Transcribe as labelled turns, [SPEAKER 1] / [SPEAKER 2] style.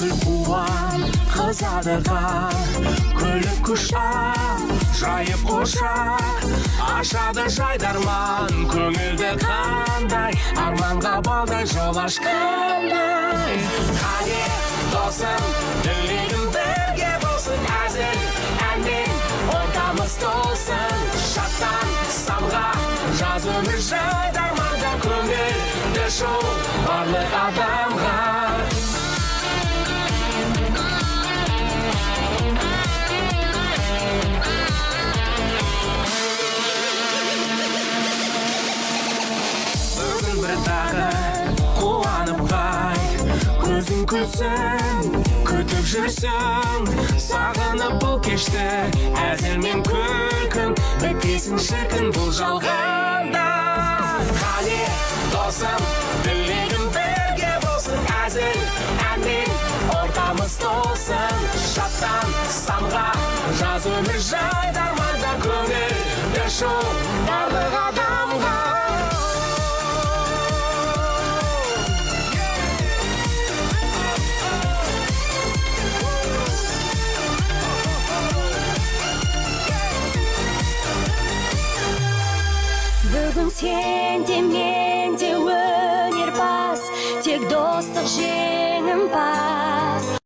[SPEAKER 1] күл-қуан қызадырған күлік құшақ жайып құшақ ашады жайдарман көңілді қандай арманға балдай жол ашқандай. Қане досым, тілегім бірге болсын, әзіл әнмен ортамыз толсын. Шаттан самға жаз өмір жайдарманда көңілді шоу барлық адамға. Бір тағы қуанып қайт, көзің күлсін, күтіп жүрсің, сағынып бұл кешті, әзілмен күлкің бітпесін шіркін бұл жалғанда. Қане досым, тілегім бірге болсын, әзіл әнмен ортамыз толсын. Шаттан самға жаз өмір жайдарманда көңілді шоу барлық адамға.
[SPEAKER 2] Бүгін сен де мен де өнерпаз, тек достық жеңімпаз.